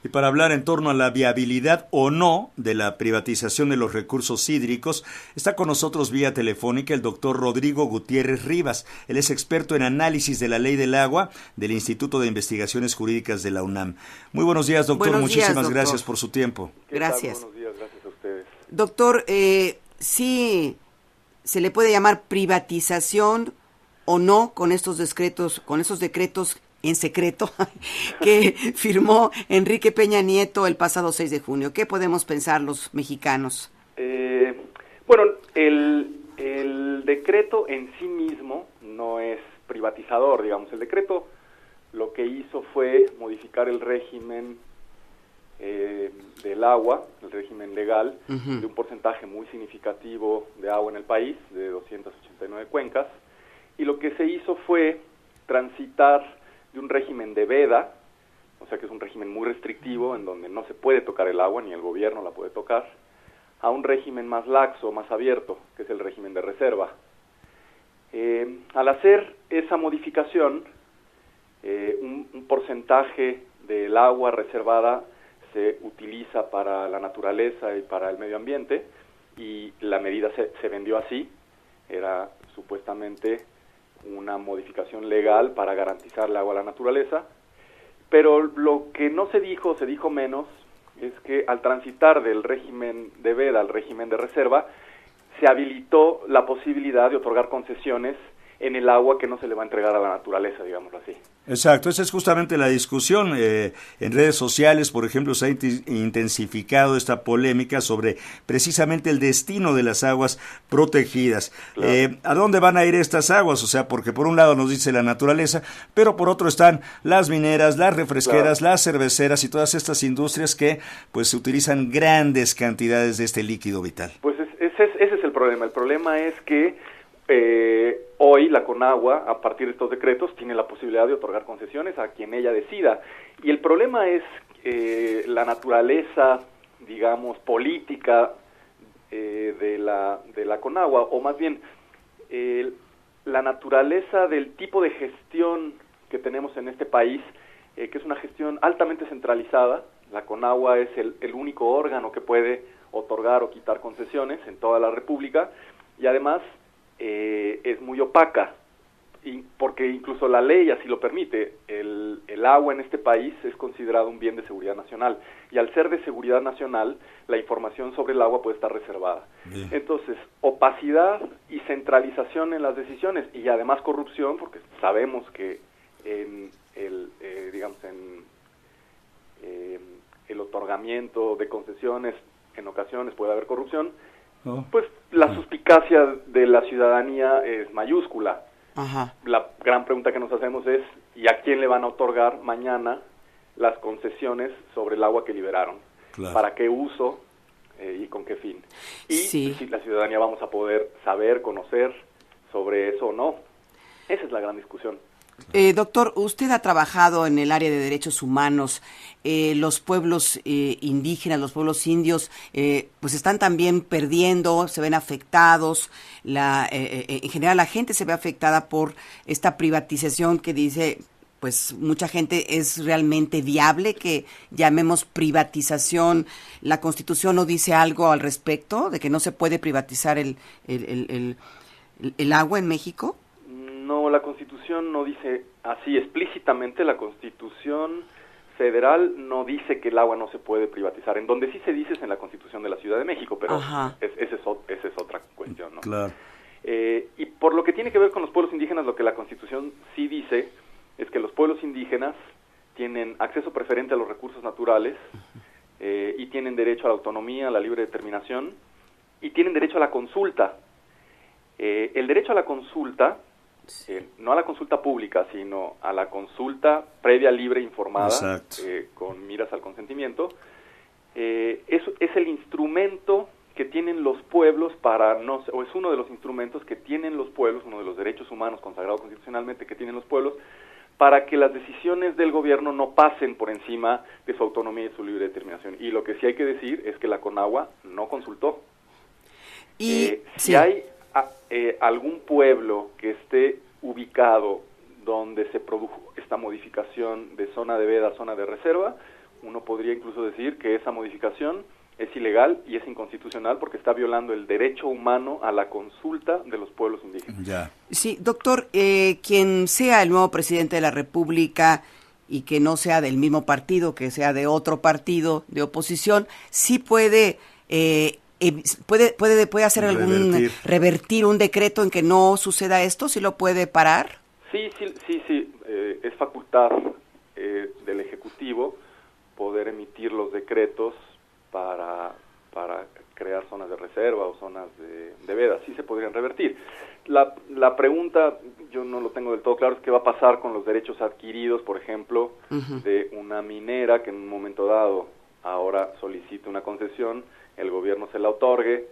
Y para hablar en torno a la viabilidad o no de la privatización de los recursos hídricos, está con nosotros vía telefónica el doctor Rodrigo Gutiérrez Rivas. Él es experto en análisis de la ley del agua del Instituto de Investigaciones Jurídicas de la UNAM. Muy buenos días, doctor. Muchísimas gracias por su tiempo. Gracias. Buenos días, gracias a ustedes. Doctor, sí se le puede llamar privatización o no con estos decretos en secreto que firmó Enrique Peña Nieto el pasado 6 de junio. ¿Qué podemos pensar los mexicanos? Bueno, el decreto en sí mismo no es privatizador, digamos. El decreto lo que hizo fue modificar el régimen del agua, el régimen legal, de un porcentaje muy significativo de agua en el país, de 289 cuencas, y lo que se hizo fue transitar de un régimen de veda, o sea que es un régimen muy restrictivo en donde no se puede tocar el agua, ni el gobierno la puede tocar, a un régimen más laxo, más abierto, que es el régimen de reserva. Al hacer esa modificación, un porcentaje del agua reservada se utiliza para la naturaleza y para el medio ambiente, y la medida se vendió así. Era supuestamente una modificación legal para garantizar el agua a la naturaleza, pero lo que no se dijo menos, es que al transitar del régimen de veda al régimen de reserva, se habilitó la posibilidad de otorgar concesiones en el agua que no se le va a entregar a la naturaleza, digámoslo así. Exacto, esa es justamente la discusión. En redes sociales, por ejemplo, se ha intensificado esta polémica sobre precisamente el destino de las aguas protegidas. Claro. ¿A dónde van a ir estas aguas? O sea, porque por un lado nos dice la naturaleza, pero por otro están las mineras, las refresqueras, claro, las cerveceras y todas estas industrias que pues utilizan grandes cantidades de este líquido vital. Pues ese es el problema. El problema es que hoy la Conagua, a partir de estos decretos, tiene la posibilidad de otorgar concesiones a quien ella decida. Y el problema es la naturaleza, digamos, política de la Conagua, o más bien la naturaleza del tipo de gestión que tenemos en este país, que es una gestión altamente centralizada. La Conagua es el único órgano que puede otorgar o quitar concesiones en toda la República, y además es muy opaca, porque incluso la ley así lo permite. El agua en este país es considerado un bien de seguridad nacional, y al ser de seguridad nacional, la información sobre el agua puede estar reservada. Bien. Entonces, opacidad y centralización en las decisiones, y además corrupción, porque sabemos que en el otorgamiento de concesiones en ocasiones puede haber corrupción. Pues la suspicacia de la ciudadanía es mayúscula. Ajá. La gran pregunta que nos hacemos es, ¿y a quién le van a otorgar mañana las concesiones sobre el agua que liberaron? Claro. ¿Para qué uso y con qué fin? Y si la ciudadanía vamos a poder saber, conocer sobre eso o no. Esa es la gran discusión. Doctor, usted ha trabajado en el área de derechos humanos. Los pueblos indígenas, los pueblos indios, pues están también perdiendo, se ven afectados. En general la gente se ve afectada por esta privatización que dice, pues mucha gente, ¿es realmente viable que llamemos privatización? ¿La Constitución no dice algo al respecto de que no se puede privatizar el agua en México? No, la Constitución no dice así explícitamente. La Constitución federal no dice que el agua no se puede privatizar. En donde sí se dice es en la Constitución de la Ciudad de México, pero esa es otra cuestión, ¿no? Claro. Y por lo que tiene que ver con los pueblos indígenas, lo que la Constitución sí dice es que los pueblos indígenas tienen acceso preferente a los recursos naturales, y tienen derecho a la autonomía, a la libre determinación, y tienen derecho a la consulta. El derecho a la consulta, no a la consulta pública, sino a la consulta previa, libre, informada, con miras al consentimiento, es el instrumento que tienen los pueblos o es uno de los instrumentos que tienen los pueblos, uno de los derechos humanos consagrados constitucionalmente que tienen los pueblos, para que las decisiones del gobierno no pasen por encima de su autonomía y su libre determinación. Y lo que sí hay que decir es que la Conagua no consultó. Si hay algún pueblo que esté ubicado donde se produjo esta modificación de zona de veda a zona de reserva, uno podría incluso decir que esa modificación es ilegal y es inconstitucional porque está violando el derecho humano a la consulta de los pueblos indígenas. Ya. Sí, doctor, quien sea el nuevo presidente de la República y que no sea del mismo partido, que sea de otro partido de oposición, sí puede hacer revertir un decreto en que no suceda esto, ¿sí lo puede parar? Sí, es facultad del Ejecutivo poder emitir los decretos para crear zonas de reserva o zonas de veda, sí se podrían revertir. La pregunta, yo no lo tengo del todo claro, es qué va a pasar con los derechos adquiridos, por ejemplo, de una minera que en un momento dado ahora solicite una concesión, el gobierno se la otorgue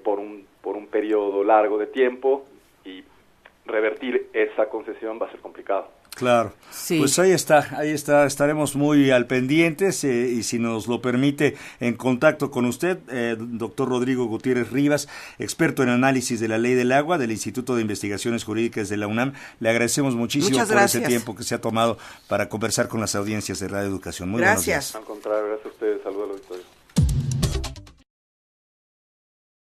por un periodo largo de tiempo y revertir esa concesión va a ser complicado. Claro, sí. Pues ahí está, estaremos muy al pendientes y si nos lo permite en contacto con usted, doctor Rodrigo Gutiérrez Rivas, experto en análisis de la ley del agua del Instituto de Investigaciones Jurídicas de la UNAM. Le agradecemos muchísimo por ese tiempo que se ha tomado para conversar con las audiencias de Radio Educación. Muy buenos días. Al contrario, gracias a ustedes, saludos al auditorio.